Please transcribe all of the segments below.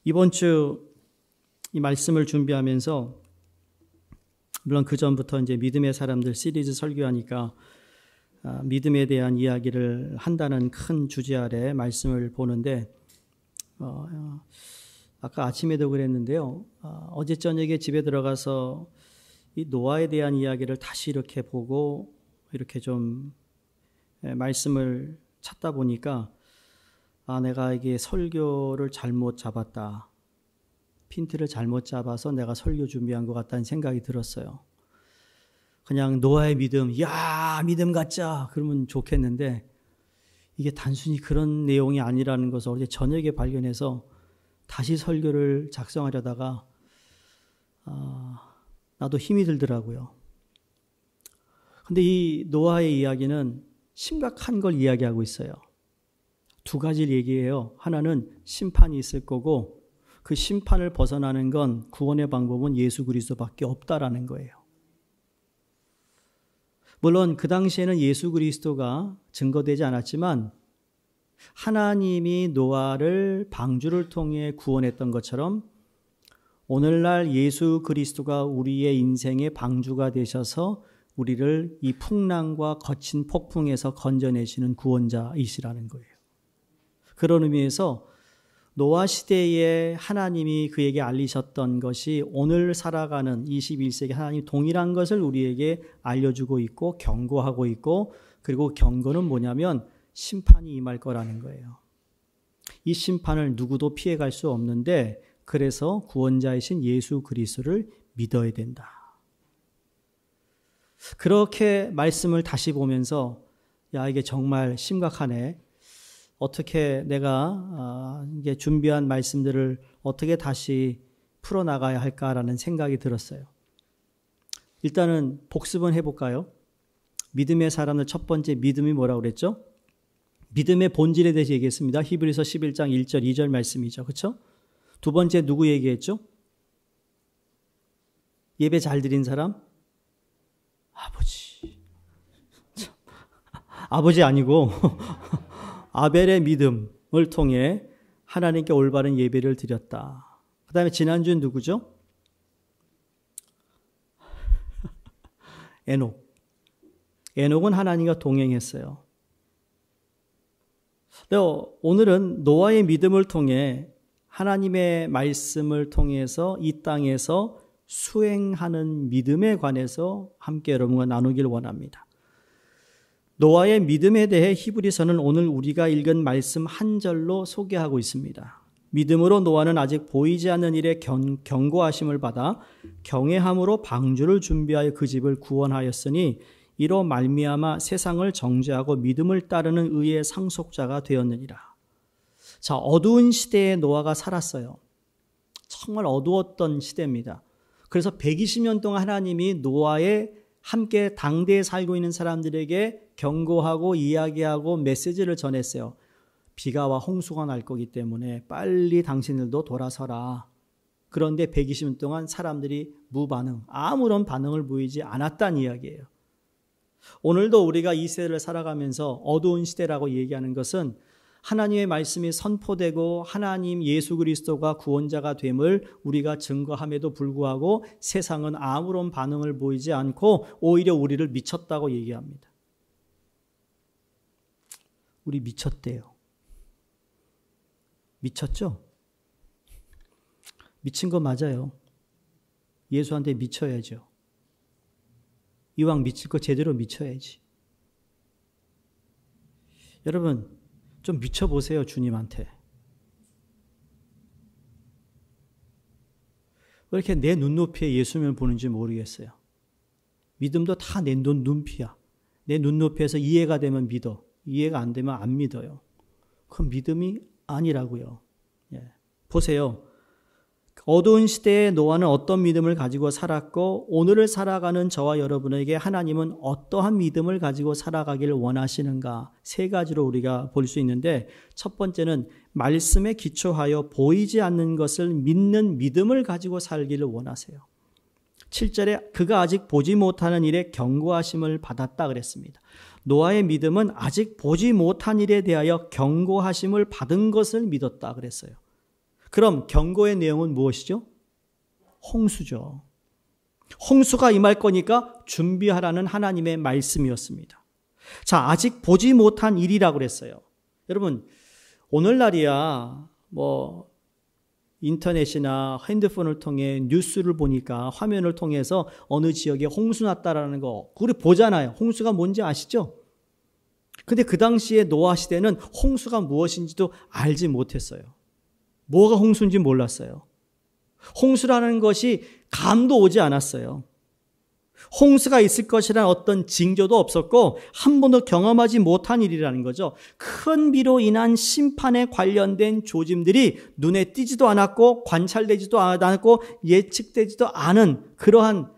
이번 주 이 말씀을 준비하면서 물론 그 전부터 이제 믿음의 사람들 시리즈 설교하니까 믿음에 대한 이야기를 한다는 큰 주제 아래 말씀을 보는데 아까 아침에도 그랬는데요. 어제 저녁에 집에 들어가서 이 노아에 대한 이야기를 다시 이렇게 보고 이렇게 좀 말씀을 찾다 보니까 내가 이게 설교를 잘못 잡았다. 핀트를 잘못 잡아서 내가 설교 준비한 것 같다는 생각이 들었어요. 그냥 노아의 믿음, 믿음 갖자 그러면 좋겠는데 이게 단순히 그런 내용이 아니라는 것을 어제 저녁에 발견해서 다시 설교를 작성하려다가 나도 힘이 들더라고요. 근데 이 노아의 이야기는 심각한 걸 이야기하고 있어요. 두 가지를 얘기해요. 하나는 심판이 있을 거고 그 심판을 벗어나는 건 구원의 방법은 예수 그리스도밖에 없다라는 거예요. 물론 그 당시에는 예수 그리스도가 증거되지 않았지만 하나님이 노아를 방주를 통해 구원했던 것처럼 오늘날 예수 그리스도가 우리의 인생의 방주가 되셔서 우리를 이 풍랑과 거친 폭풍에서 건져내시는 구원자이시라는 거예요. 그런 의미에서 노아 시대에 하나님이 그에게 알리셨던 것이 오늘 살아가는 21세기 하나님 동일한 것을 우리에게 알려주고 있고 경고하고 있고 그리고 경고는 뭐냐면 심판이 임할 거라는 거예요. 이 심판을 누구도 피해갈 수 없는데 그래서 구원자이신 예수 그리스도를 믿어야 된다. 그렇게 말씀을 다시 보면서 이게 정말 심각하네. 어떻게 내가 이게 준비한 말씀들을 어떻게 다시 풀어나가야 할까라는 생각이 들었어요. 일단은 복습은 해볼까요? 믿음의 사람들 첫 번째 믿음이 뭐라고 그랬죠? 믿음의 본질에 대해서 얘기했습니다. 히브리서 11장 1절 2절 말씀이죠. 그렇죠? 두 번째 누구 얘기했죠? 예배 잘 드린 사람? 아버지. 아버지 아니고 아벨의 믿음을 통해 하나님께 올바른 예배를 드렸다. 그 다음에 지난주는 누구죠? 에녹. 에녹은 하나님과 동행했어요. 오늘은 노아의 믿음을 통해 하나님의 말씀을 통해서 이 땅에서 수행하는 믿음에 관해서 함께 여러분과 나누길 원합니다. 노아의 믿음에 대해 히브리서는 오늘 우리가 읽은 말씀 한 절로 소개하고 있습니다. 믿음으로 노아는 아직 보이지 않는 일에 경고하심을 받아 경외함으로 방주를 준비하여 그 집을 구원하였으니 이로 말미암아 세상을 정죄하고 믿음을 따르는 의의 상속자가 되었느니라. 자, 어두운 시대에 노아가 살았어요. 정말 어두웠던 시대입니다. 그래서 120년 동안 하나님이 노아의 함께 당대에 살고 있는 사람들에게 경고하고 이야기하고 메시지를 전했어요. 비가 와 홍수가 날 거기 때문에 빨리 당신들도 돌아서라. 그런데 120년 동안 사람들이 무반응, 아무런 반응을 보이지 않았다는 이야기예요. 오늘도 우리가 이 세대를 살아가면서 어두운 시대라고 얘기하는 것은 하나님의 말씀이 선포되고 하나님 예수 그리스도가 구원자가 됨을 우리가 증거함에도 불구하고 세상은 아무런 반응을 보이지 않고 오히려 우리를 미쳤다고 얘기합니다. 우리 미쳤대요. 미쳤죠? 미친 거 맞아요. 예수한테 미쳐야죠. 이왕 미칠 거 제대로 미쳐야지. 여러분 좀 미쳐보세요. 주님한테. 왜 이렇게 내 눈높이에 예수님을 보는지 모르겠어요. 믿음도 다 내 눈높이야. 내 눈높이에서 이해가 되면 믿어. 이해가 안 되면 안 믿어요. 그건 믿음이 아니라고요. 보세요. 어두운 시대에 노아는 어떤 믿음을 가지고 살았고 오늘을 살아가는 저와 여러분에게 하나님은 어떠한 믿음을 가지고 살아가기를 원하시는가 세 가지로 우리가 볼 수 있는데 첫 번째는 말씀에 기초하여 보이지 않는 것을 믿는 믿음을 가지고 살기를 원하세요. 7절에 그가 아직 보지 못하는 일에 경고하심을 받았다 그랬습니다. 노아의 믿음은 아직 보지 못한 일에 대하여 경고하심을 받은 것을 믿었다 그랬어요. 그럼 경고의 내용은 무엇이죠? 홍수죠. 홍수가 임할 거니까 준비하라는 하나님의 말씀이었습니다. 자, 아직 보지 못한 일이라고 그랬어요. 여러분, 오늘날이야 인터넷이나 핸드폰을 통해 뉴스를 보니까 화면을 통해서 어느 지역에 홍수 났다라는 거 우리 보잖아요. 홍수가 뭔지 아시죠? 근데 그 당시에 노아 시대는 홍수가 무엇인지도 알지 못했어요. 뭐가 홍수인지 몰랐어요. 홍수라는 것이 감도 오지 않았어요. 홍수가 있을 것이라는 어떤 징조도 없었고 한 번도 경험하지 못한 일이라는 거죠. 큰 비로 인한 심판에 관련된 조짐들이 눈에 띄지도 않았고 관찰되지도 않았고 예측되지도 않은 그러한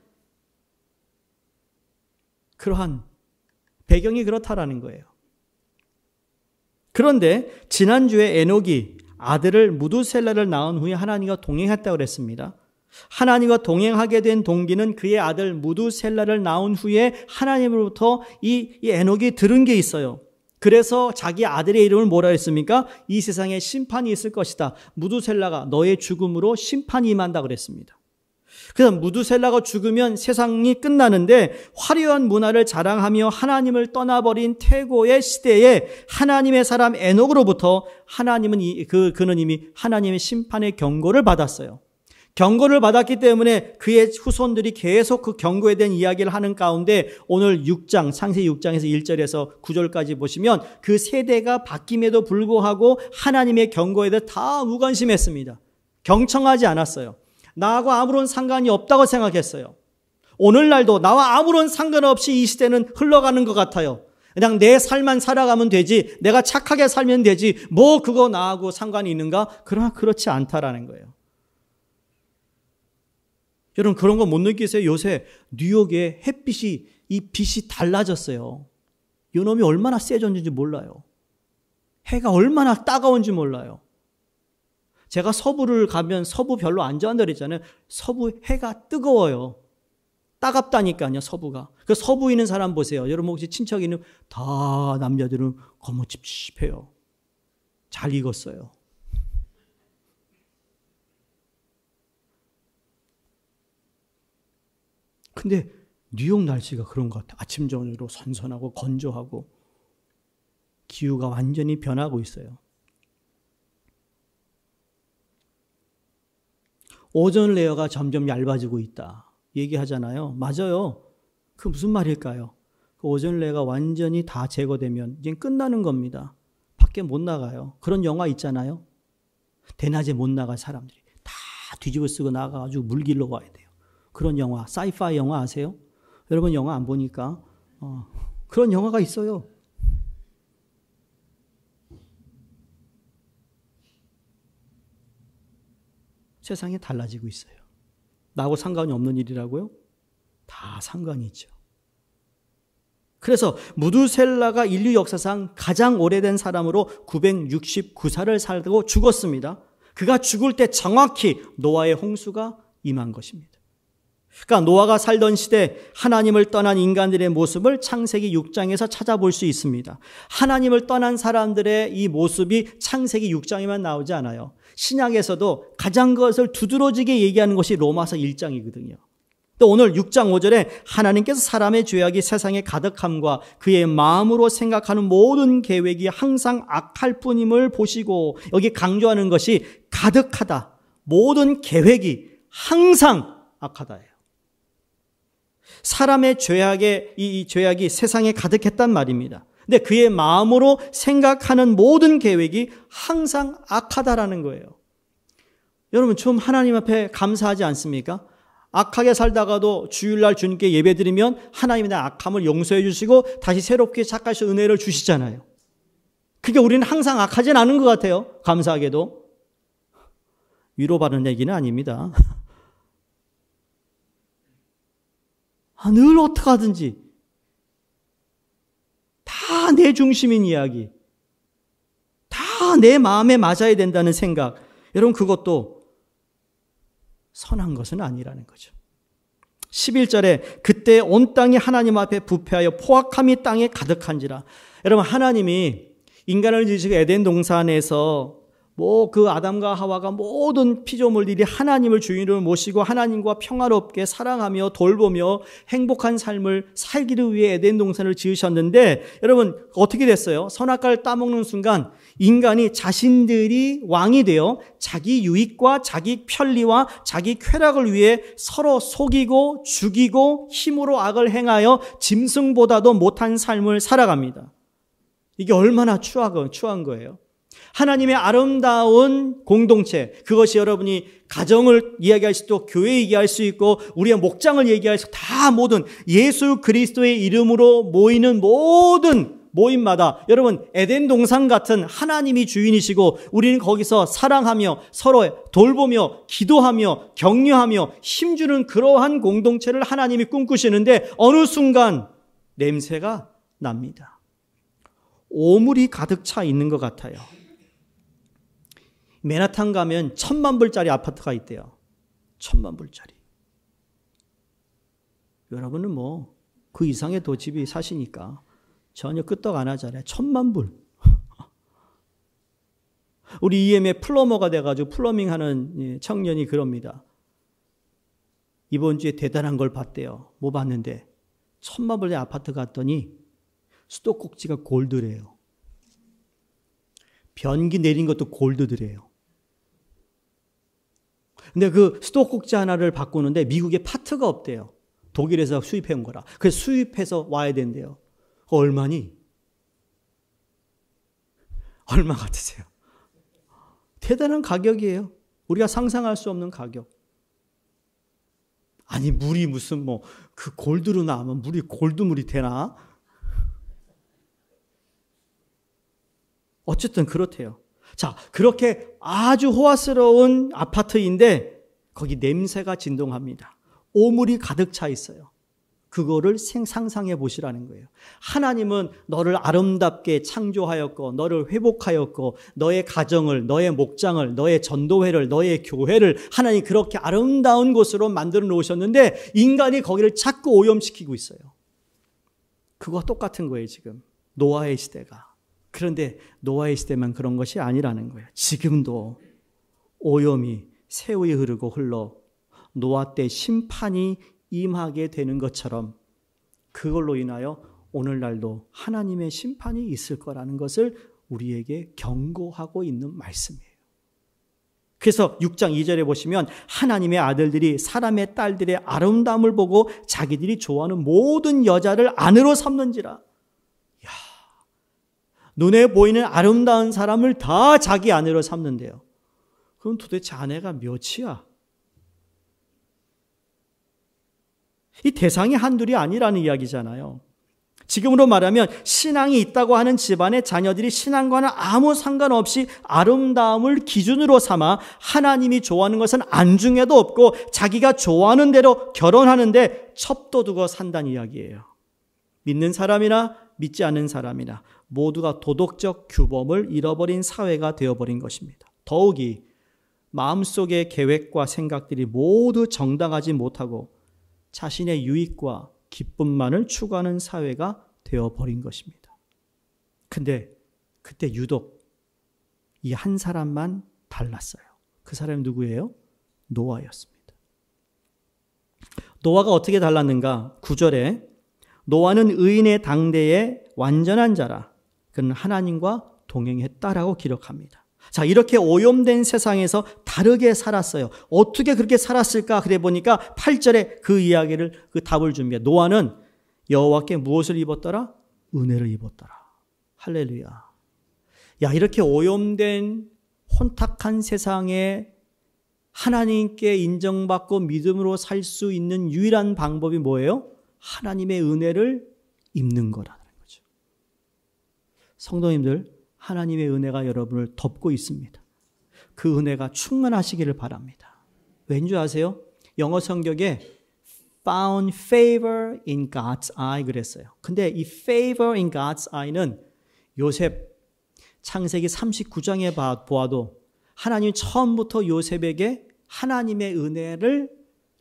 배경이 그렇다라는 거예요. 그런데 지난주에 에녹이 아들을 무두셀라를 낳은 후에 하나님과 동행했다고 그랬습니다. 하나님과 동행하게 된 동기는 그의 아들 무두셀라를 낳은 후에 하나님으로부터 이 에녹이 들은 게 있어요. 그래서 자기 아들의 이름을 뭐라 했습니까? 이 세상에 심판이 있을 것이다. 무두셀라가 너의 죽음으로 심판이 임한다 그랬습니다. 그래서 무두셀라가 죽으면 세상이 끝나는데 화려한 문화를 자랑하며 하나님을 떠나버린 태고의 시대에 하나님의 사람 에녹으로부터 그는 이미 하나님의 심판의 경고를 받았어요. 경고를 받았기 때문에 그의 후손들이 계속 그 경고에 대한 이야기를 하는 가운데 오늘 6장, 창세기 6장에서 1절에서 9절까지 보시면 그 세대가 바뀜에도 불구하고 하나님의 경고에 대해 다 무관심했습니다. 경청하지 않았어요. 나하고 아무런 상관이 없다고 생각했어요. 오늘날도 나와 아무런 상관없이 이 시대는 흘러가는 것 같아요. 그냥 내 삶만 살아가면 되지, 내가 착하게 살면 되지, 뭐 그거 나하고 상관이 있는가? 그러나 그렇지 않다라는 거예요. 여러분 그런 거 못 느끼세요? 요새 뉴욕의 햇빛이 이 빛이 달라졌어요. 요놈이 얼마나 세졌는지 몰라요. 해가 얼마나 따가운지 몰라요. 제가 서부를 가면 서부 별로 안 좋아한다 그랬잖아요. 서부 해가 뜨거워요. 따갑다니까요, 서부가. 그 서부에 있는 사람 보세요. 여러분 혹시 친척이 있는 다 남자들은 거무집집해요. 잘 익었어요. 근데 뉴욕 날씨가 그런 것 같아요. 아침 저녁으로 선선하고 건조하고 기후가 완전히 변하고 있어요. 오존 레이어가 점점 얇아지고 있다 얘기하잖아요. 맞아요. 그 무슨 말일까요? 그 오존 레이어가 완전히 다 제거되면 이제 끝나는 겁니다. 밖에 못 나가요. 그런 영화 있잖아요. 대낮에 못 나갈 사람들이 다 뒤집어 쓰고 나가가지고 물길로 와야 돼요. 그런 영화, 사이파이 영화 아세요? 여러분 영화 안 보니까 그런 영화가 있어요. 세상이 달라지고 있어요. 나하고 상관이 없는 일이라고요? 다 상관이 있죠. 그래서 무두셀라가 인류 역사상 가장 오래된 사람으로 969살을 살고 죽었습니다. 그가 죽을 때 정확히 노아의 홍수가 임한 것입니다. 그러니까 노아가 살던 시대 하나님을 떠난 인간들의 모습을 창세기 6장에서 찾아볼 수 있습니다. 하나님을 떠난 사람들의 이 모습이 창세기 6장에만 나오지 않아요. 신약에서도 가장 그것을 두드러지게 얘기하는 것이 로마서 1장이거든요. 또 오늘 6장 5절에 하나님께서 사람의 죄악이 세상에 가득함과 그의 마음으로 생각하는 모든 계획이 항상 악할 뿐임을 보시고, 여기 강조하는 것이 가득하다. 모든 계획이 항상 악하다예요. 사람의 이 죄악이 세상에 가득했단 말입니다. 근데 그의 마음으로 생각하는 모든 계획이 항상 악하다라는 거예요. 여러분 좀 하나님 앞에 감사하지 않습니까? 악하게 살다가도 주일날 주님께 예배드리면 하나님이 내 악함을 용서해 주시고 다시 새롭게 착할 수 은혜를 주시잖아요. 그게 우리는 항상 악하진 않은 것 같아요. 감사하게도. 위로받는 얘기는 아닙니다. 늘 어떻게 하든지 다 내 중심인 이야기, 다 내 마음에 맞아야 된다는 생각, 여러분 그것도 선한 것은 아니라는 거죠. 11절에 그때 온 땅이 하나님 앞에 부패하여 포악함이 땅에 가득한지라. 여러분 하나님이 인간을 지으시고 에덴 동산에서 그 아담과 하와가 모든 피조물들이 하나님을 주인으로 모시고 하나님과 평화롭게 사랑하며 돌보며 행복한 삶을 살기를 위해 에덴 동산을 지으셨는데 여러분 어떻게 됐어요? 선악과를 따먹는 순간 인간이 자신들이 왕이 되어 자기 유익과 자기 편리와 자기 쾌락을 위해 서로 속이고 죽이고 힘으로 악을 행하여 짐승보다도 못한 삶을 살아갑니다. 이게 얼마나 추한 거예요. 하나님의 아름다운 공동체, 그것이 여러분이 가정을 이야기할 수 있고 교회 얘기할 수 있고 우리의 목장을 얘기할 수 있고 다 모든 예수 그리스도의 이름으로 모이는 모든 모임마다 여러분 에덴 동산 같은 하나님이 주인이시고 우리는 거기서 사랑하며 서로 돌보며 기도하며 격려하며 힘주는 그러한 공동체를 하나님이 꿈꾸시는데 어느 순간 냄새가 납니다. 오물이 가득 차 있는 것 같아요. 맨하탄 가면 10,000불짜리 아파트가 있대요. 10,000불짜리. 여러분은 그 이상의 도집이 사시니까 전혀 끄떡 안 하잖아요. 10,000,000불. 우리 EM에 플러머가 돼가지고 플러밍 하는 청년이 그럽니다. 이번 주에 대단한 걸 봤대요. 뭐 봤는데 10,000,000불짜리 아파트 갔더니 수도꼭지가 골드래요. 변기 내린 것도 골드더래요. 근데 그 수도꼭지 하나를 바꾸는데 미국에 파트가 없대요. 독일에서 수입해 온 거라. 그래서 수입해서 와야 된대요. 얼마니? 얼마 같으세요? 대단한 가격이에요. 우리가 상상할 수 없는 가격. 아니 물이 무슨 그 골드로 나오면 물이 골드물이 되나? 어쨌든 그렇대요. 자, 그렇게 아주 호화스러운 아파트인데 거기 냄새가 진동합니다. 오물이 가득 차 있어요. 그거를 상상해 보시라는 거예요. 하나님은 너를 아름답게 창조하였고 너를 회복하였고 너의 가정을, 너의 목장을, 너의 전도회를, 너의 교회를 하나님 그렇게 아름다운 곳으로 만들어 놓으셨는데 인간이 거기를 자꾸 오염시키고 있어요. 그거와 똑같은 거예요, 지금. 노아의 시대가. 그런데 노아의 시대만 그런 것이 아니라는 거예요. 지금도 오염이 세월이 흐르고 흘러 노아 때 심판이 임하게 되는 것처럼 그걸로 인하여 오늘날도 하나님의 심판이 있을 거라는 것을 우리에게 경고하고 있는 말씀이에요. 그래서 6장 2절에 보시면 하나님의 아들들이 사람의 딸들의 아름다움을 보고 자기들이 좋아하는 모든 여자를 아내로 삼는지라. 눈에 보이는 아름다운 사람을 다 자기 아내로 삼는데요. 그럼 도대체 아내가 몇이야? 이 대상이 한둘이 아니라는 이야기잖아요. 지금으로 말하면 신앙이 있다고 하는 집안의 자녀들이 신앙과는 아무 상관없이 아름다움을 기준으로 삼아 하나님이 좋아하는 것은 안중에도 없고 자기가 좋아하는 대로 결혼하는데 첩도 두고 산다는 이야기예요. 믿는 사람이나 믿지 않는 사람이나 모두가 도덕적 규범을 잃어버린 사회가 되어버린 것입니다. 더욱이 마음속의 계획과 생각들이 모두 정당하지 못하고 자신의 유익과 기쁨만을 추구하는 사회가 되어버린 것입니다. 근데 그때 유독 이 한 사람만 달랐어요. 그 사람이 누구예요? 노아였습니다. 노아가 어떻게 달랐는가? 9절에 노아는 의인의 당대에 완전한 자라. 그는 하나님과 동행했다라고 기록합니다. 자, 이렇게 오염된 세상에서 다르게 살았어요. 어떻게 그렇게 살았을까? 그래 보니까 8절에 그 이야기를, 그 답을 줍니다. 노아는 여호와께 무엇을 입었더라? 은혜를 입었더라. 할렐루야. 야, 이렇게 오염된 혼탁한 세상에 하나님께 인정받고 믿음으로 살 수 있는 유일한 방법이 뭐예요? 하나님의 은혜를 입는 거라는 거죠. 성도님들, 하나님의 은혜가 여러분을 덮고 있습니다. 그 은혜가 충만하시기를 바랍니다. 왠지 아세요? 영어 성경에 found favor in God's eye 그랬어요. 근데 이 favor in God's eye는 요셉 창세기 39장에 보아도 하나님이 처음부터 요셉에게 하나님의 은혜를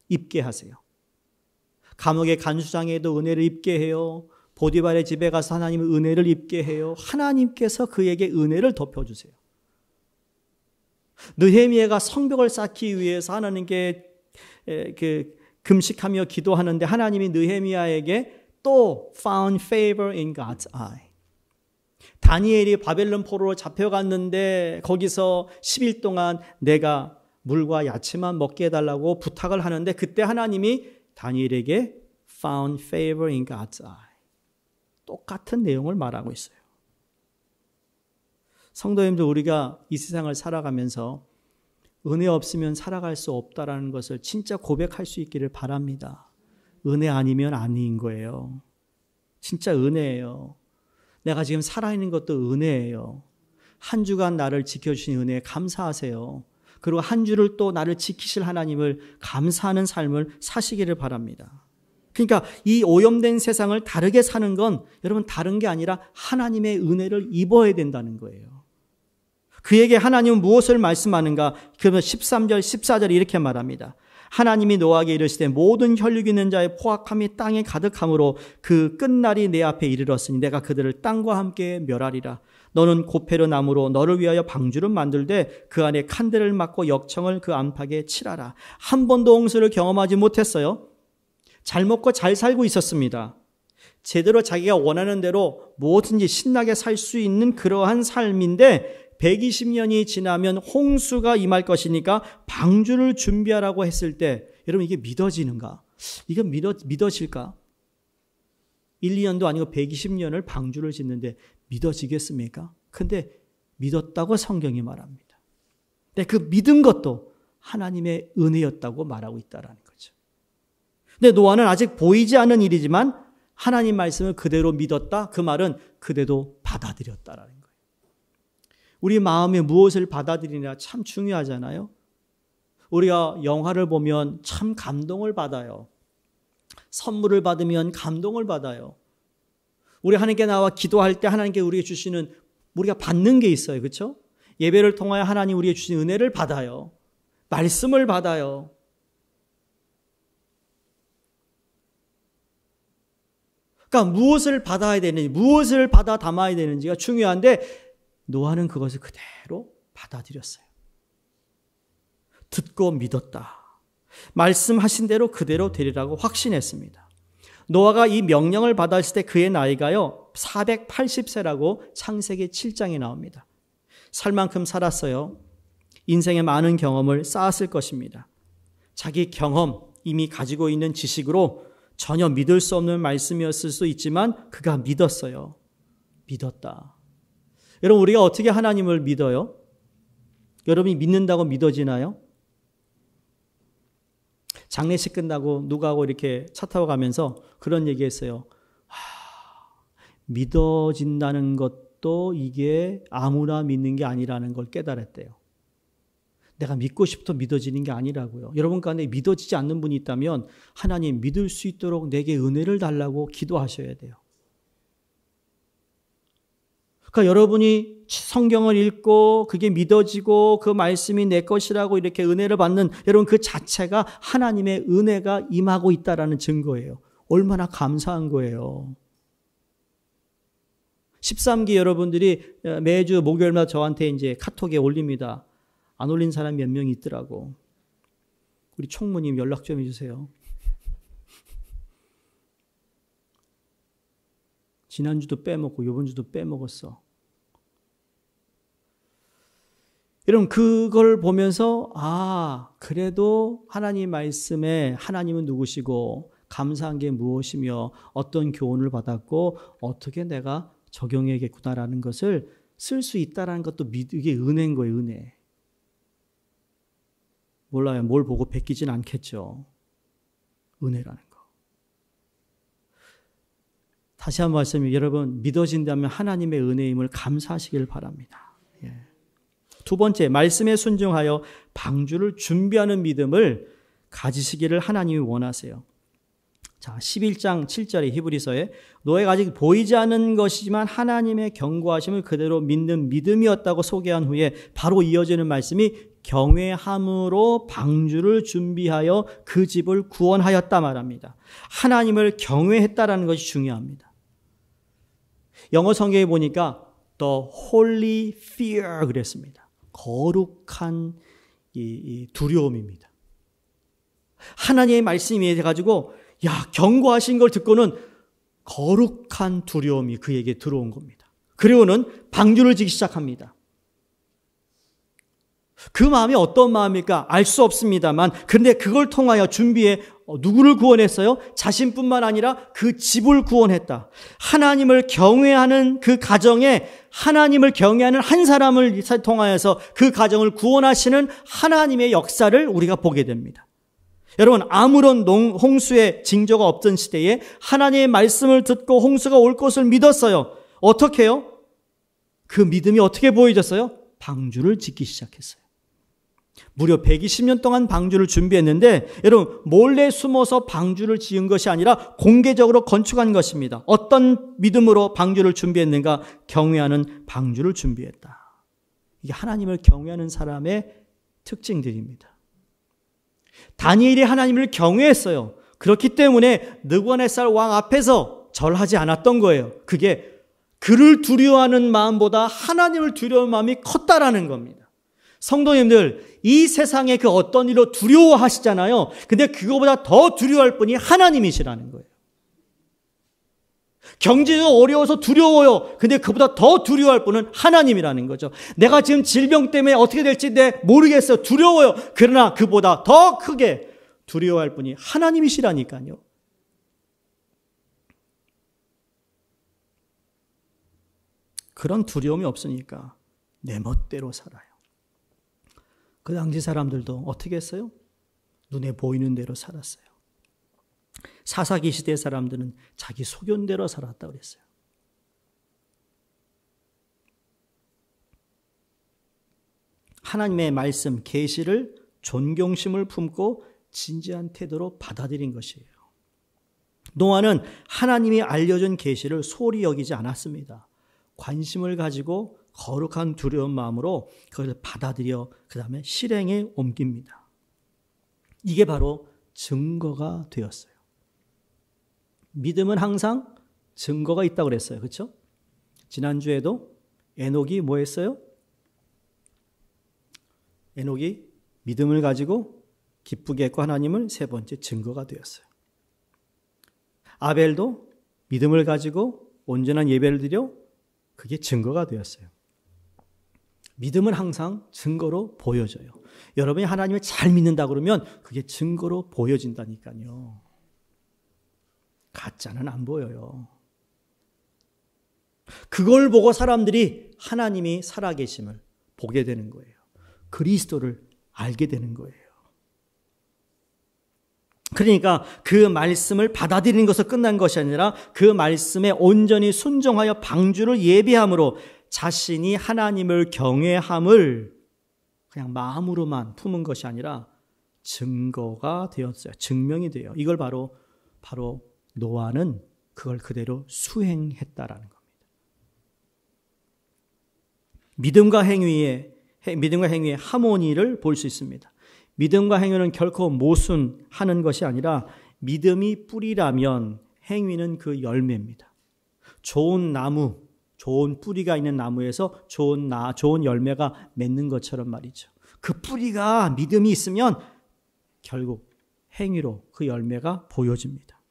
입게 하세요. 감옥의 간수장에도 은혜를 입게 해요. 보디발의 집에 가서 하나님의 은혜를 입게 해요. 하나님께서 그에게 은혜를 덮어주세요. 느헤미야가 성벽을 쌓기 위해서 하나님께 금식하며 기도하는데 하나님이 느헤미야에게 또 found favor in God's eye. 다니엘이 바벨론 포로로 잡혀갔는데 거기서 10일 동안 내가 물과 야채만 먹게 해달라고 부탁을 하는데 그때 하나님이 다니엘에게 found favor in God's eye. 똑같은 내용을 말하고 있어요. 성도님들, 우리가 이 세상을 살아가면서 은혜 없으면 살아갈 수 없다라는 것을 진짜 고백할 수 있기를 바랍니다. 은혜 아니면 아닌 거예요. 진짜 은혜예요. 내가 지금 살아있는 것도 은혜예요. 한 주간 나를 지켜주신 은혜에 감사하세요. 그리고 한 주를 또 나를 지키실 하나님을 감사하는 삶을 사시기를 바랍니다. 그러니까 이 오염된 세상을 다르게 사는 건 여러분 다른 게 아니라 하나님의 은혜를 입어야 된다는 거예요. 그에게 하나님은 무엇을 말씀하는가? 그러면 13절, 14절에 이렇게 말합니다. 하나님이 노아에게 이르시되 모든 혈육 있는 자의 포악함이 땅에 가득함으로 그 끝날이 내 앞에 이르렀으니 내가 그들을 땅과 함께 멸하리라. 너는 고페르 나무로 너를 위하여 방주를 만들되 그 안에 칸대를 막고 역청을 그 안팎에 칠하라. 한 번도 홍수를 경험하지 못했어요. 잘 먹고 잘 살고 있었습니다. 제대로 자기가 원하는 대로 뭐든지 신나게 살 수 있는 그러한 삶인데 120년이 지나면 홍수가 임할 것이니까 방주를 준비하라고 했을 때 여러분 이게 믿어지는가? 이게 믿어질까? 1, 2년도 아니고 120년을 방주를 짓는데 믿어지겠습니까? 근데 믿었다고 성경이 말합니다. 근데 그 믿은 것도 하나님의 은혜였다고 말하고 있다는 거죠. 근데 노아는 아직 보이지 않는 일이지만 하나님 말씀을 그대로 믿었다. 그 말은 그대로 받아들였다라는 거예요. 우리 마음에 무엇을 받아들이냐 참 중요하잖아요. 우리가 영화를 보면 참 감동을 받아요. 선물을 받으면 감동을 받아요. 우리 하나님께 나와 기도할 때 하나님께 우리에게 주시는 우리가 받는 게 있어요. 그렇죠? 예배를 통하여 하나님 우리에게 주신 은혜를 받아요. 말씀을 받아요. 그러니까 무엇을 받아야 되는지, 무엇을 받아 담아야 되는지가 중요한데 노아는 그것을 그대로 받아들였어요. 듣고 믿었다. 말씀하신 대로 그대로 되리라고 확신했습니다. 노아가 이 명령을 받았을 때 그의 나이가요 480세라고 창세기 7장에 나옵니다. 살 만큼 살았어요. 인생의 많은 경험을 쌓았을 것입니다. 자기 경험, 이미 가지고 있는 지식으로 전혀 믿을 수 없는 말씀이었을 수 있지만 그가 믿었어요. 믿었다. 여러분 우리가 어떻게 하나님을 믿어요? 여러분이 믿는다고 믿어지나요? 장례식 끝나고 누구하고 이렇게 차 타고 가면서 그런 얘기했어요. 믿어진다는 것도 이게 아무나 믿는 게 아니라는 걸 깨달았대요. 내가 믿고 싶어 믿어지는 게 아니라고요. 여러분 가운데 믿어지지 않는 분이 있다면 하나님 믿을 수 있도록 내게 은혜를 달라고 기도하셔야 돼요. 그러니까 여러분이 성경을 읽고 그게 믿어지고 그 말씀이 내 것이라고 이렇게 은혜를 받는 여러분 그 자체가 하나님의 은혜가 임하고 있다라는 증거예요. 얼마나 감사한 거예요. 13기 여러분들이 매주 목요일마다 저한테 이제 카톡에 올립니다. 안 올린 사람 몇 명 있더라고. 우리 총무님 연락 좀 해주세요. 지난주도 빼먹고 이번 주도 빼먹었어. 여러분 그걸 보면서 그래도 하나님 말씀에 하나님은 누구시고 감사한 게 무엇이며 어떤 교훈을 받았고 어떻게 내가 적용해야겠구나라는 것을 쓸 수 있다는 것도 이게 은혜인 거예요. 은혜. 몰라요. 뭘 보고 베끼진 않겠죠. 은혜라는 거. 다시 한번 말씀드리면 여러분 믿어진다면 하나님의 은혜임을 감사하시길 바랍니다. 예. 두 번째, 말씀에 순종하여 방주를 준비하는 믿음을 가지시기를 하나님이 원하세요. 자, 11장 7절의 히브리서에 노아가 아직 보이지 않는 것이지만 하나님의 경고하심을 그대로 믿는 믿음이었다고 소개한 후에 바로 이어지는 말씀이 경외함으로 방주를 준비하여 그 집을 구원하였다 말합니다. 하나님을 경외했다라는 것이 중요합니다. 영어 성경에 보니까 the holy fear 그랬습니다. 거룩한 이 두려움입니다. 하나님의 말씀이 돼가지고 경고하신 걸 듣고는 거룩한 두려움이 그에게 들어온 겁니다. 그리고는 방주를 지기 시작합니다. 그 마음이 어떤 마음일까 알 수 없습니다만, 그런데 그걸 통하여 준비해 누구를 구원했어요? 자신뿐만 아니라 그 집을 구원했다. 하나님을 경외하는 그 가정에 하나님을 경외하는 한 사람을 통하여서 그 가정을 구원하시는 하나님의 역사를 우리가 보게 됩니다. 여러분, 아무런 홍수의 징조가 없던 시대에 하나님의 말씀을 듣고 홍수가 올 것을 믿었어요. 어떻게 해요? 그 믿음이 어떻게 보여졌어요? 방주를 짓기 시작했어요. 무려 120년 동안 방주를 준비했는데, 여러분, 몰래 숨어서 방주를 지은 것이 아니라 공개적으로 건축한 것입니다. 어떤 믿음으로 방주를 준비했는가? 경외하는 방주를 준비했다. 이게 하나님을 경외하는 사람의 특징들입니다. 다니엘이 하나님을 경외했어요. 그렇기 때문에 느부갓네살 왕 앞에서 절하지 않았던 거예요. 그게 그를 두려워하는 마음보다 하나님을 두려워하는 마음이 컸다라는 겁니다. 성도님들, 이 세상에 그 어떤 일로 두려워하시잖아요. 근데 그거보다 더 두려워할 분이 하나님이시라는 거예요. 경제적으로 어려워서 두려워요. 근데 그보다 더 두려워할 분은 하나님이라는 거죠. 내가 지금 질병 때문에 어떻게 될지 모르겠어요. 두려워요. 그러나 그보다 더 크게 두려워할 분이 하나님이시라니까요. 그런 두려움이 없으니까 내 멋대로 살아요. 그 당시 사람들도 어떻게 했어요? 눈에 보이는 대로 살았어요. 사사기 시대 사람들은 자기 소견대로 살았다고 그랬어요. 하나님의 말씀, 계시를 존경심을 품고 진지한 태도로 받아들인 것이에요. 노아는 하나님이 알려준 계시를 소홀히 여기지 않았습니다. 관심을 가지고 거룩한 두려운 마음으로 그걸 받아들여 그 다음에 실행에 옮깁니다. 이게 바로 증거가 되었어요. 믿음은 항상 증거가 있다고 그랬어요. 그렇죠? 지난주에도 에녹이 뭐 했어요? 에녹이 믿음을 가지고 기쁘게 했고 하나님을 세 번째 증거가 되었어요. 아벨도 믿음을 가지고 온전한 예배를 드려 그게 증거가 되었어요. 믿음은 항상 증거로 보여져요. 여러분이 하나님을 잘 믿는다 그러면 그게 증거로 보여진다니까요. 가짜는 안 보여요. 그걸 보고 사람들이 하나님이 살아계심을 보게 되는 거예요. 그리스도를 알게 되는 거예요. 그러니까 그 말씀을 받아들이는 것으로 끝난 것이 아니라 그 말씀에 온전히 순종하여 방주를 예비함으로 자신이 하나님을 경외함을 그냥 마음으로만 품은 것이 아니라 증거가 되었어요. 증명이 돼요. 이걸 바로 노아는 그걸 그대로 수행했다라는 겁니다. 믿음과 행위의 하모니를 볼 수 있습니다. 믿음과 행위는 결코 모순하는 것이 아니라 믿음이 뿌리라면 행위는 그 열매입니다. 좋은 나무, 좋은 뿌리가 있는 나무에서 좋은 열매가 맺는 것처럼 말이죠. 그 뿌리가 믿음이 있으면 결국 행위로 그 열매가 보여집니다.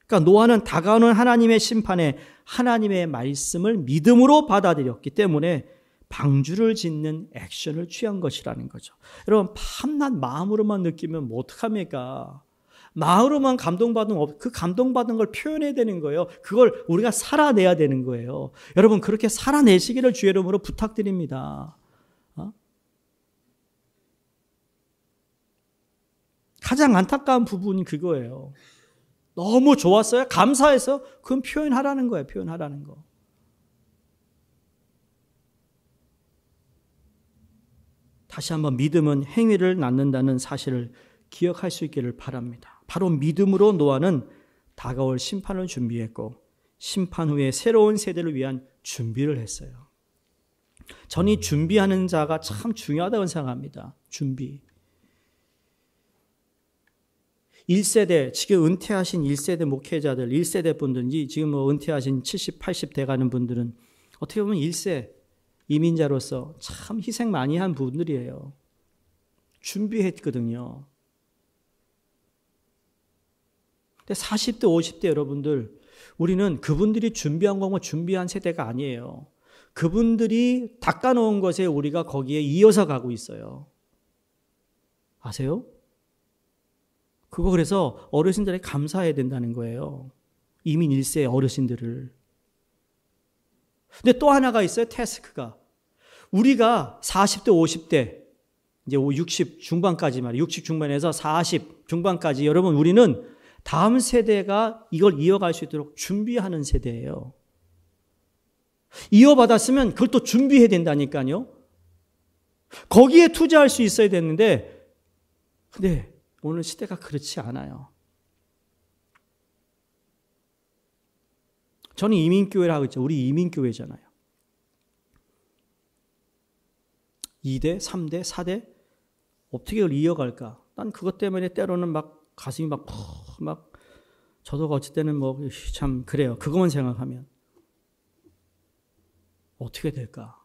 그러니까 노아는 다가오는 하나님의 심판에 하나님의 말씀을 믿음으로 받아들였기 때문에 방주를 짓는 액션을 취한 것이라는 거죠. 여러분, 밤낮 마음으로만 느끼면 뭐 어떡합니까? 마음으로만 감동받은 그 감동받은 걸 표현해야 되는 거예요. 그걸 우리가 살아내야 되는 거예요. 여러분, 그렇게 살아내시기를 주의 이름으로 부탁드립니다. 가장 안타까운 부분이 그거예요. 너무 좋았어요? 감사해서? 그건 표현하라는 거예요. 표현하라는 거. 다시 한번 믿음은 행위를 낳는다는 사실을 기억할 수 있기를 바랍니다. 바로 믿음으로 노아는 다가올 심판을 준비했고 심판 후에 새로운 세대를 위한 준비를 했어요. 저는 이 준비하는 자가 참 중요하다고 생각합니다. 준비. 1세대, 지금 은퇴하신 1세대 목회자들, 1세대 분들인지 지금 은퇴하신 70, 80 돼가는 분들은 어떻게 보면 1세, 이민자로서 참 희생 많이 한 분들이에요. 준비했거든요. 근데 40대, 50대 여러분들, 우리는 그분들이 준비한 거면 준비한 세대가 아니에요. 그분들이 닦아놓은 것에 우리가 거기에 이어서 가고 있어요. 아세요? 그거 그래서 어르신들에게 감사해야 된다는 거예요. 이민 1세 어르신들을. 근데 또 하나가 있어요. 태스크가. 우리가 40대, 50대, 이제 60 중반까지 말이에요. 60 중반에서 40 중반까지 여러분 우리는 다음 세대가 이걸 이어갈 수 있도록 준비하는 세대예요. 이어받았으면 그걸 또 준비해야 된다니까요. 거기에 투자할 수 있어야 되는데 근데 오늘 시대가 그렇지 않아요. 저는 이민교회라고 했죠. 우리 이민교회잖아요. 2대, 3대, 4대 어떻게 그걸 이어갈까? 난 그것 때문에 때로는 막 가슴이 막 저도 어찌 때는 뭐 참 그래요. 그것만 생각하면 어떻게 될까?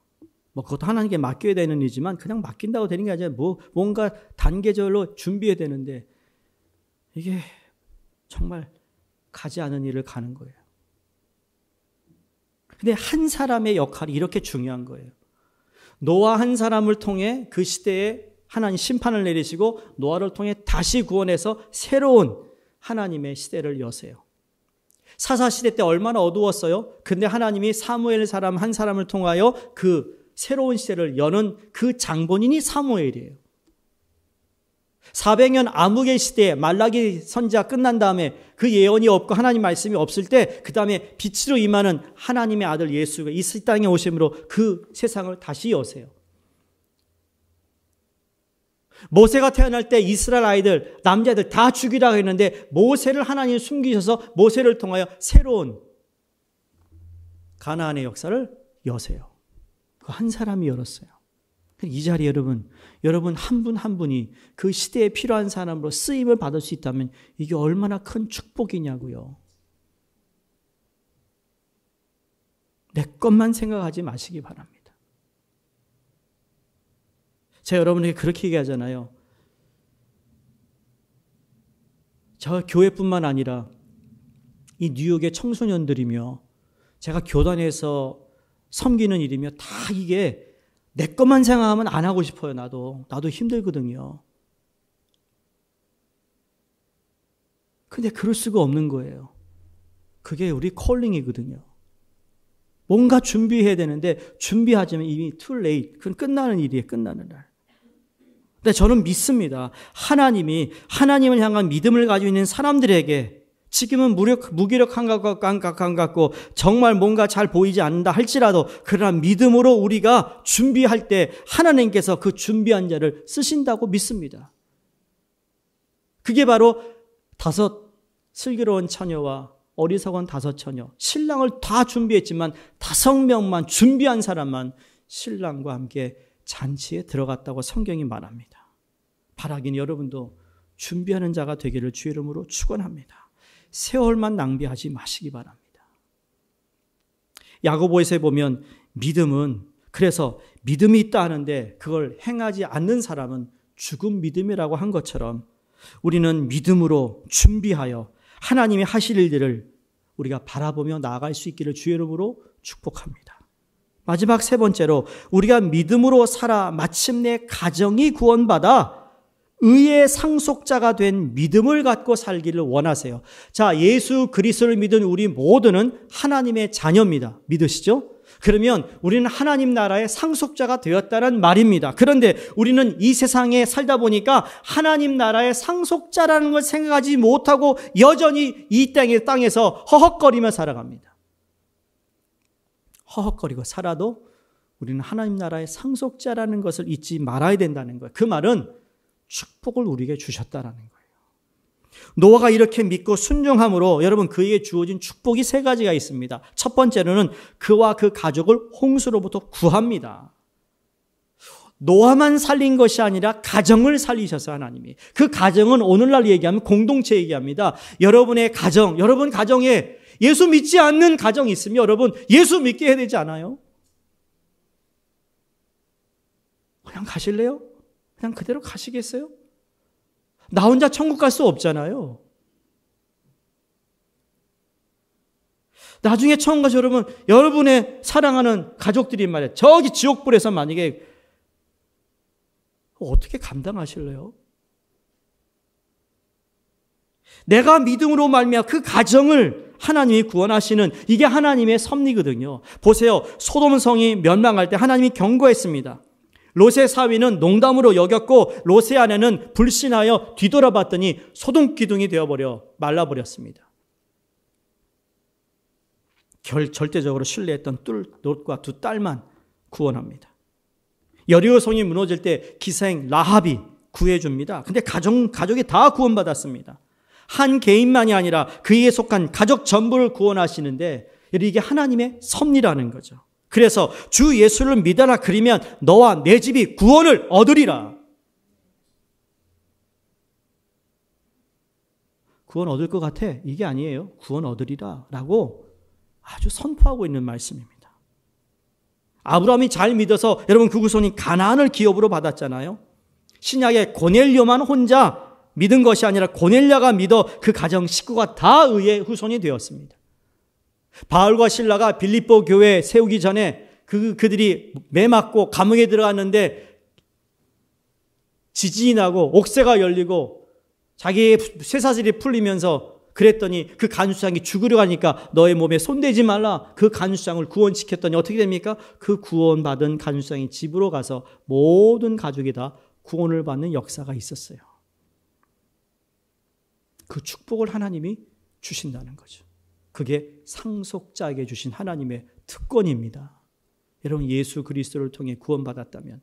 뭐 그것도 하나님께 맡겨야 되는 일이지만 그냥 맡긴다고 되는 게 아니라 뭐 뭔가 단계적으로 준비해야 되는데 이게 정말 가지 않은 일을 가는 거예요. 근데 한 사람의 역할이 이렇게 중요한 거예요. 노아 한 사람을 통해 그 시대에 하나님 심판을 내리시고 노아를 통해 다시 구원해서 새로운 하나님의 시대를 여세요. 사사시대 때 얼마나 어두웠어요? 근데 하나님이 사무엘 사람 한 사람을 통하여 그 새로운 시대를 여는 그 장본인이 사무엘이에요. 400년 암흑의 시대에 말라기 선지자 끝난 다음에 그 예언이 없고 하나님 말씀이 없을 때 그 다음에 빛으로 임하는 하나님의 아들 예수가 이 땅에 오심으로 그 세상을 다시 여세요. 모세가 태어날 때 이스라엘 아이들, 남자들 다 죽이라고 했는데 모세를 하나님이 숨기셔서 모세를 통하여 새로운 가나안의 역사를 여세요. 그 한 사람이 열었어요. 이 자리에 여러분 한 분 한 분이 그 시대에 필요한 사람으로 쓰임을 받을 수 있다면 이게 얼마나 큰 축복이냐고요. 내 것만 생각하지 마시기 바랍니다. 제가 여러분에게 그렇게 얘기하잖아요. 저 교회뿐만 아니라 이 뉴욕의 청소년들이며 제가 교단에서 섬기는 일이며 다 이게 내 것만 생각하면 안 하고 싶어요. 나도 힘들거든요. 근데 그럴 수가 없는 거예요. 그게 우리 콜링이거든요. 뭔가 준비해야 되는데 준비하자면 이미 too late. 그건 끝나는 일이에요. 끝나는 날. 근데 저는 믿습니다. 하나님을 향한 믿음을 가지고 있는 사람들에게 지금은 무기력한 것 같고 정말 뭔가 잘 보이지 않는다 할지라도 그러나 믿음으로 우리가 준비할 때 하나님께서 그 준비한 자를 쓰신다고 믿습니다. 그게 바로 5 슬기로운 처녀와 어리석은 5 처녀. 신랑을 다 준비했지만 5명만 준비한 사람만 신랑과 함께 잔치에 들어갔다고 성경이 말합니다. 바라긴 여러분도 준비하는 자가 되기를 주의 이름으로 축원합니다. 세월만 낭비하지 마시기 바랍니다. 야고보에서 보면 믿음은 그래서 믿음이 있다 하는데 그걸 행하지 않는 사람은 죽은 믿음이라고 한 것처럼 우리는 믿음으로 준비하여 하나님이 하실 일들을 우리가 바라보며 나아갈 수 있기를 주의 이름으로 축복합니다. 마지막 3번째로 우리가 믿음으로 살아 마침내 가정이 구원받아 의의 상속자가 된 믿음을 갖고 살기를 원하세요. 자, 예수 그리스도를 믿은 우리 모두는 하나님의 자녀입니다. 믿으시죠? 그러면 우리는 하나님 나라의 상속자가 되었다는 말입니다. 그런데 우리는 이 세상에 살다 보니까 하나님 나라의 상속자라는 걸 생각하지 못하고 여전히 이 땅에서 허헉거리며 살아갑니다. 허헉거리고 살아도 우리는 하나님 나라의 상속자라는 것을 잊지 말아야 된다는 거예요. 그 말은 축복을 우리에게 주셨다라는 거예요. 노아가 이렇게 믿고 순종함으로 여러분 그에게 주어진 축복이 3가지가 있습니다. 첫 번째로는 그와 그 가족을 홍수로부터 구합니다. 노아만 살린 것이 아니라 가정을 살리셔서 하나님이. 그 가정은 오늘날 얘기하면 공동체 얘기합니다. 여러분의 가정, 여러분 가정에 예수 믿지 않는 가정이 있으면 여러분 예수 믿게 해야 되지 않아요? 그냥 가실래요? 그냥 그대로 가시겠어요? 나 혼자 천국 갈 수 없잖아요. 나중에 천국 가서 여러분의 사랑하는 가족들이 말이에요. 저기 지옥불에서 만약에 어떻게 감당하실래요? 내가 믿음으로 말미암아 그 가정을 하나님이 구원하시는 이게 하나님의 섭리거든요. 보세요. 소돔 성이 멸망할 때 하나님이 경고했습니다. 롯의 사위는 농담으로 여겼고 롯의 아내는 불신하여 뒤돌아봤더니 소돔 기둥이 되어버려 말라버렸습니다. 절대적으로 신뢰했던 롯과 두 딸만 구원합니다. 여리고 성이 무너질 때 기생 라합이 구해줍니다. 근데 가족이 다 구원받았습니다. 한 개인만이 아니라 그에게 속한 가족 전부를 구원하시는데 이게 하나님의 섭리라는 거죠. 그래서 주 예수를 믿어라 그러면 너와 내 집이 구원을 얻으리라. 구원 얻을 것 같아? 이게 아니에요. 구원 얻으리라 라고 아주 선포하고 있는 말씀입니다. 아브라함이 잘 믿어서 여러분 그 후손이 가나안을 기업으로 받았잖아요. 신약의 고넬료만 혼자 믿은 것이 아니라 고넬료가 믿어 그 가정 식구가 다 의의 후손이 되었습니다. 바울과 실라가 빌립보 교회 세우기 전에 그들이 매 맞고 감옥에 들어갔는데 지진이 나고 옥새가 열리고 자기의 쇠사슬이 풀리면서 그랬더니 그 간수장이 죽으려 하니까 너의 몸에 손대지 말라. 그 간수장을 구원시켰더니 어떻게 됩니까? 그 구원받은 간수장이 집으로 가서 모든 가족이 다 구원을 받는 역사가 있었어요. 그 축복을 하나님이 주신다는 거죠. 그게 상속자에게 주신 하나님의 특권입니다. 여러분 예수 그리스도를 통해 구원받았다면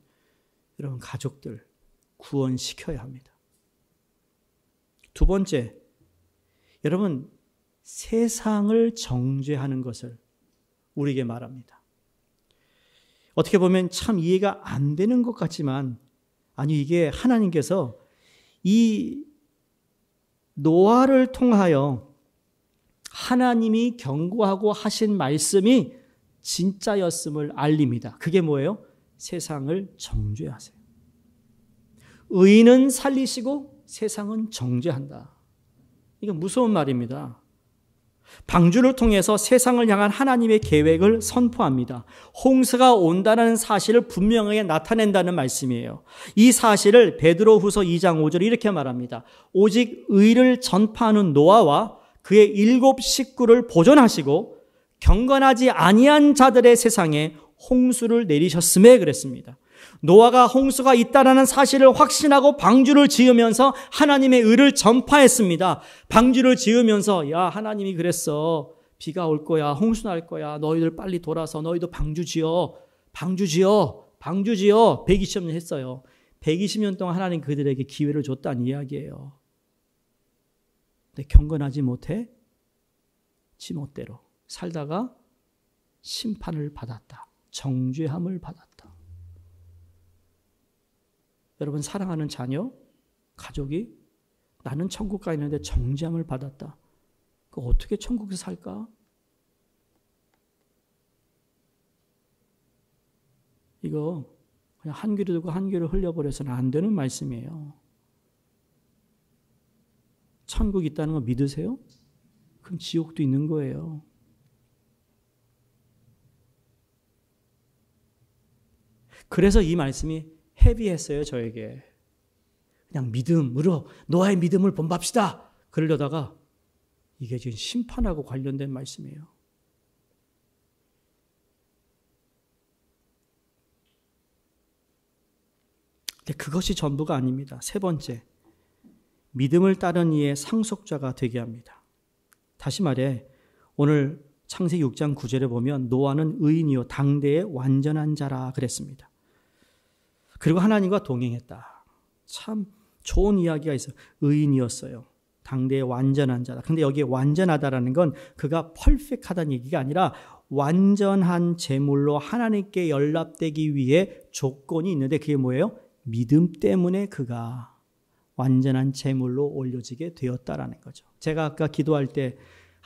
여러분 가족들 구원시켜야 합니다. 두 번째, 여러분 세상을 정죄하는 것을 우리에게 말합니다. 어떻게 보면 참 이해가 안 되는 것 같지만 아니 이게 하나님께서 이 노아를 통하여 하나님이 경고하고 하신 말씀이 진짜였음을 알립니다. 그게 뭐예요? 세상을 정죄하세요. 의인은 살리시고 세상은 정죄한다. 이건 무서운 말입니다. 방주를 통해서 세상을 향한 하나님의 계획을 선포합니다. 홍수가 온다는 사실을 분명하게 나타낸다는 말씀이에요. 이 사실을 베드로후서 2장 5절에 이렇게 말합니다. 오직 의를 전파하는 노아와 그의 7 식구를 보존하시고 경건하지 아니한 자들의 세상에 홍수를 내리셨음에 그랬습니다. 노아가 홍수가 있다라는 사실을 확신하고 방주를 지으면서 하나님의 의를 전파했습니다. 방주를 지으면서 야 하나님이 그랬어. 비가 올 거야. 홍수 날 거야. 너희들 빨리 돌아서 너희도 방주 지어. 방주 지어. 방주 지어. 120년 했어요. 120년 동안 하나님 그들에게 기회를 줬다는 이야기예요. 근데 경건하지 못해 지멋대로 살다가 심판을 받았다. 정죄함을 받았다. 여러분 사랑하는 자녀, 가족이 나는 천국 가 있는데 정죄함을 받았다. 그 어떻게 천국에서 살까? 이거 그냥 한 귀를 듣고 한 귀를 흘려버려서는 안 되는 말씀이에요. 천국이 있다는 거 믿으세요? 그럼 지옥도 있는 거예요. 그래서 이 말씀이 헤비했어요, 저에게. 그냥 믿음으로 노아의 믿음을 본받읍시다. 그러려다가 이게 지금 심판하고 관련된 말씀이에요. 근데 그것이 전부가 아닙니다. 세 번째, 믿음을 따른 이의 상속자가 되게 합니다. 다시 말해 오늘 창세기 6장 9절에 보면 노아는 의인이요 당대의 완전한 자라 그랬습니다. 그리고 하나님과 동행했다. 참 좋은 이야기가 있어요. 의인이었어요. 당대의 완전한 자다. 근데 여기에 완전하다라는 건 그가 퍼펙트하다는 얘기가 아니라 완전한 제물로 하나님께 연락되기 위해 조건이 있는데 그게 뭐예요? 믿음 때문에 그가 완전한 제물로 올려지게 되었다라는 거죠. 제가 아까 기도할 때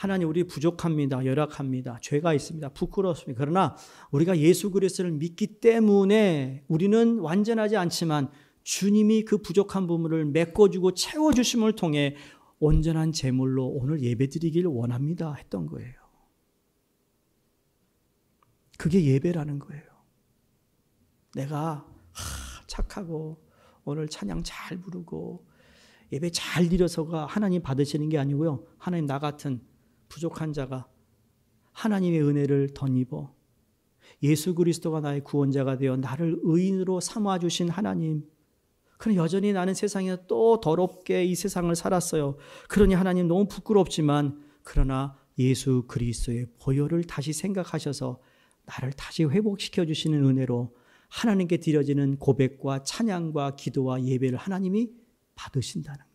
하나님 우리 부족합니다. 열악합니다. 죄가 있습니다. 부끄럽습니다. 그러나 우리가 예수 그리스도를 믿기 때문에 우리는 완전하지 않지만 주님이 그 부족한 부분을 메꿔주고 채워주심을 통해 온전한 제물로 오늘 예배드리기를 원합니다 했던 거예요. 그게 예배라는 거예요. 내가 착하고 오늘 찬양 잘 부르고 예배 잘 드려서가 하나님 받으시는 게 아니고요. 하나님 나 같은 부족한 자가 하나님의 은혜를 덧입어 예수 그리스도가 나의 구원자가 되어 나를 의인으로 삼아주신 하나님. 그러나 여전히 나는 세상에 또 더럽게 이 세상을 살았어요. 그러니 하나님 너무 부끄럽지만 그러나 예수 그리스도의 보혈을 다시 생각하셔서 나를 다시 회복시켜 주시는 은혜로 하나님께 드려지는 고백과 찬양과 기도와 예배를 하나님이 받으신다는 거예요.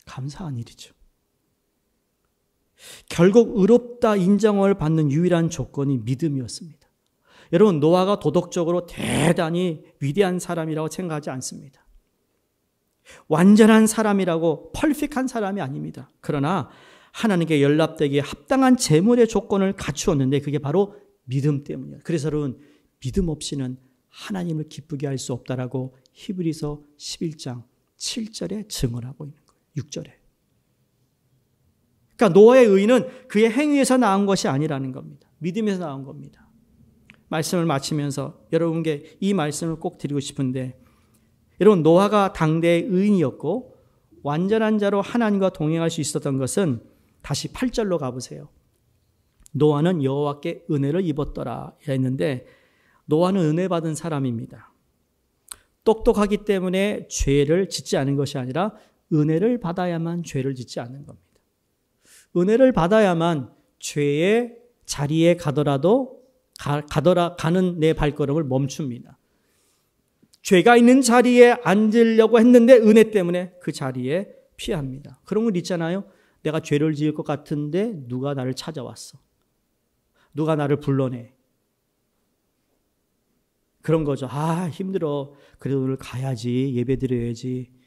감사한 일이죠. 결국 의롭다 인정을 받는 유일한 조건이 믿음이었습니다. 여러분, 노아가 도덕적으로 대단히 위대한 사람이라고 생각하지 않습니다. 완전한 사람이라고 퍼펙트한 사람이 아닙니다. 그러나 하나님께 연락되기에 합당한 제물의 조건을 갖추었는데 그게 바로 믿음 때문이에요. 그래서 여러분, 믿음 없이는 하나님을 기쁘게 할 수 없다라고 히브리서 11장 7절에 증언하고 있는 거예요. 6절에. 그러니까 노아의 의는 그의 행위에서 나온 것이 아니라는 겁니다. 믿음에서 나온 겁니다. 말씀을 마치면서 여러분께 이 말씀을 꼭 드리고 싶은데, 여러분, 노아가 당대의 의인이었고 완전한 자로 하나님과 동행할 수 있었던 것은 다시 8절로 가보세요. 노아는 여호와께 은혜를 입었더라 했는데, 노아는 은혜 받은 사람입니다. 똑똑하기 때문에 죄를 짓지 않은 것이 아니라 은혜를 받아야만 죄를 짓지 않는 겁니다. 은혜를 받아야만 죄의 자리에 가는 내 발걸음을 멈춥니다. 죄가 있는 자리에 앉으려고 했는데 은혜 때문에 그 자리에 피합니다. 그런 건 있잖아요. 내가 죄를 지을 것 같은데 누가 나를 찾아왔어. 누가 나를 불러내. 그런 거죠. 힘들어. 그래도 오늘 가야지. 예배 드려야지.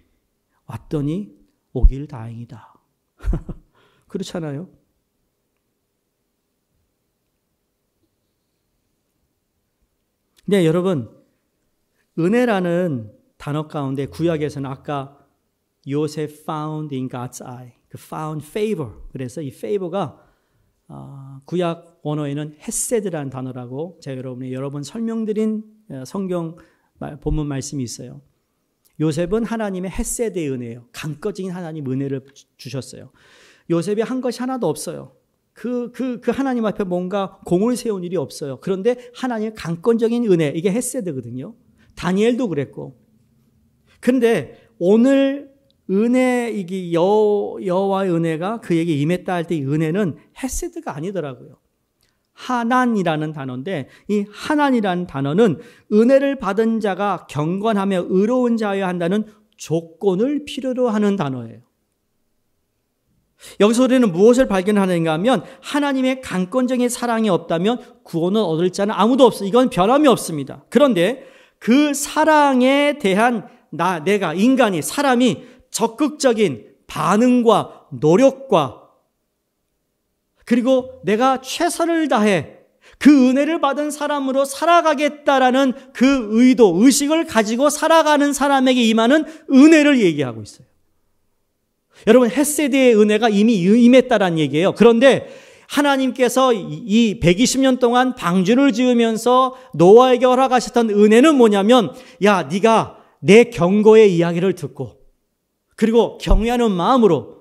왔더니 오길 다행이다. 그렇잖아요. 네, 여러분, 은혜라는 단어 가운데 구약에서는 아까 요셉 found in God's eye, 그 found favor. 그래서 이 favor가 구약 원어에는 헤세드라는 단어라고 제가 여러분이 여러 번 설명드린 성경 본문 말씀이 있어요. 요셉은 하나님의 헤세드의 은혜예요. 강꺼진 하나님 은혜를 주셨어요. 요셉이 한 것이 하나도 없어요. 그 하나님 앞에 뭔가 공을 세운 일이 없어요. 그런데 하나님의 강권적인 은혜, 이게 헤세드거든요. 다니엘도 그랬고. 그런데 오늘 은혜, 이게 여호와의 은혜가 그에게 임했다 할 때 이 은혜는 헤세드가 아니더라고요. 하난이라는 단어인데, 이 하난이라는 단어는 은혜를 받은 자가 경건하며 의로운 자여야 한다는 조건을 필요로 하는 단어예요. 여기서 우리는 무엇을 발견하는가 하면 하나님의 강권적인 사랑이 없다면 구원을 얻을 자는 아무도 없어요. 이건 변함이 없습니다. 그런데 그 사랑에 대한 내가, 인간이, 사람이 적극적인 반응과 노력과 그리고 내가 최선을 다해 그 은혜를 받은 사람으로 살아가겠다라는 그 의도, 의식을 가지고 살아가는 사람에게 임하는 은혜를 얘기하고 있어요. 여러분, 헤세드의 은혜가 이미 임했다라는 얘기예요. 그런데 하나님께서 이 120년 동안 방주를 지으면서 노아에게 허락하셨던 은혜는 뭐냐면, 야, 네가 내 경고의 이야기를 듣고 그리고 경외하는 마음으로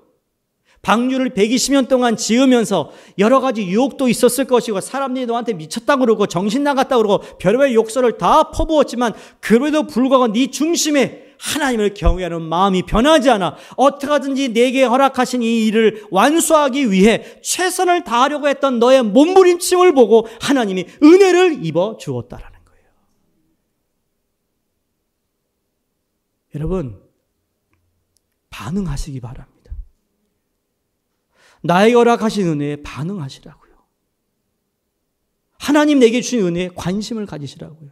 방주를 120년 동안 지으면서 여러 가지 유혹도 있었을 것이고 사람들이 너한테 미쳤다고 그러고 정신 나갔다고 그러고 별의별 욕설을 다 퍼부었지만 그래도 불구하고 네 중심에 하나님을 경외하는 마음이 변하지 않아 어떻게든지 내게 허락하신 이 일을 완수하기 위해 최선을 다하려고 했던 너의 몸부림침을 보고 하나님이 은혜를 입어 주었다라는 거예요. 여러분, 반응하시기 바랍니다. 나에게 허락하신 은혜에 반응하시라고요. 하나님 내게 주신 은혜에 관심을 가지시라고요.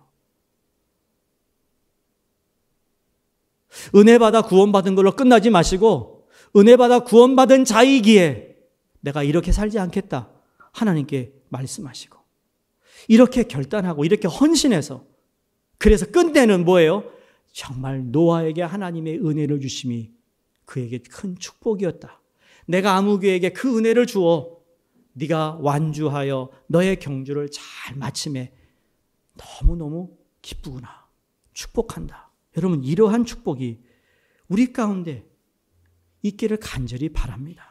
은혜 받아 구원받은 걸로 끝나지 마시고 은혜 받아 구원받은 자이기에 내가 이렇게 살지 않겠다. 하나님께 말씀하시고 이렇게 결단하고 이렇게 헌신해서 그래서 끝내는 뭐예요? 정말 노아에게 하나님의 은혜를 주심이 그에게 큰 축복이었다. 내가 아무개에게 그 은혜를 주어 네가 완주하여 너의 경주를 잘 마침에 너무너무 기쁘구나. 축복한다. 여러분 이러한 축복이 우리 가운데 있기를 간절히 바랍니다.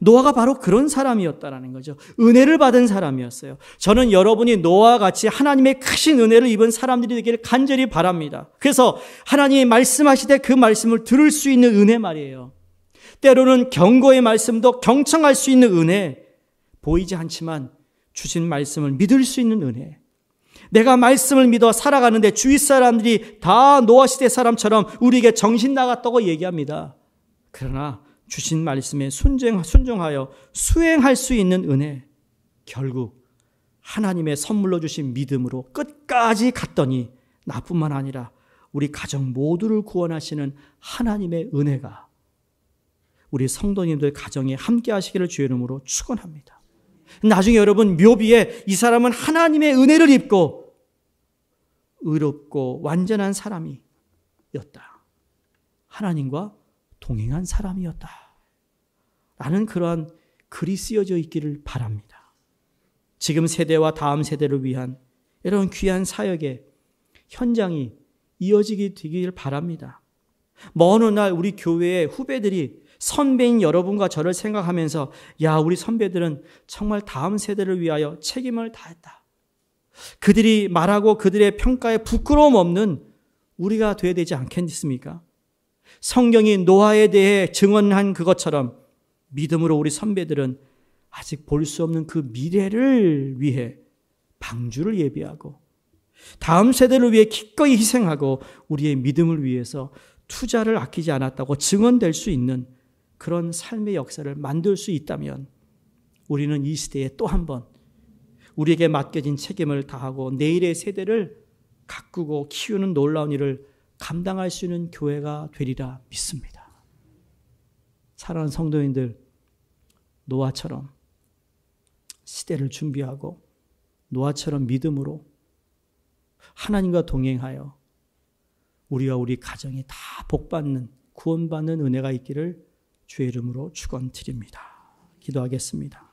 노아가 바로 그런 사람이었다라는 거죠. 은혜를 받은 사람이었어요. 저는 여러분이 노아와 같이 하나님의 크신 은혜를 입은 사람들이 되기를 간절히 바랍니다. 그래서 하나님이 말씀하시되 그 말씀을 들을 수 있는 은혜 말이에요. 때로는 경고의 말씀도 경청할 수 있는 은혜, 보이지 않지만 주신 말씀을 믿을 수 있는 은혜. 내가 말씀을 믿어 살아가는데 주위 사람들이 다 노아 시대 사람처럼 우리에게 정신 나갔다고 얘기합니다. 그러나 주신 말씀에 순종하여 수행할 수 있는 은혜, 결국 하나님의 선물로 주신 믿음으로 끝까지 갔더니 나뿐만 아니라 우리 가정 모두를 구원하시는 하나님의 은혜가 우리 성도님들 가정에 함께 하시기를 주의 이름으로 축원합니다. 나중에 여러분 묘비에 이 사람은 하나님의 은혜를 입고 의롭고 완전한 사람이었다. 하나님과 동행한 사람이었다. 라는 그러한 글이 쓰여져 있기를 바랍니다. 지금 세대와 다음 세대를 위한 이런 귀한 사역의 현장이 이어지게 되길 바랍니다. 먼 어느 날 우리 교회의 후배들이 선배인 여러분과 저를 생각하면서 야, 우리 선배들은 정말 다음 세대를 위하여 책임을 다했다. 그들이 말하고 그들의 평가에 부끄러움 없는 우리가 되어야 되지 않겠습니까? 성경이 노아에 대해 증언한 그것처럼 믿음으로 우리 선배들은 아직 볼 수 없는 그 미래를 위해 방주를 예비하고 다음 세대를 위해 기꺼이 희생하고 우리의 믿음을 위해서 투자를 아끼지 않았다고 증언될 수 있는 그런 삶의 역사를 만들 수 있다면 우리는 이 시대에 또 한 번 우리에게 맡겨진 책임을 다하고 내일의 세대를 가꾸고 키우는 놀라운 일을 감당할 수 있는 교회가 되리라 믿습니다. 사랑하는 성도님들, 노아처럼 시대를 준비하고 노아처럼 믿음으로 하나님과 동행하여 우리와 우리 가정이 다 복받는 구원받는 은혜가 있기를 주의 이름으로 축원드립니다. 기도하겠습니다.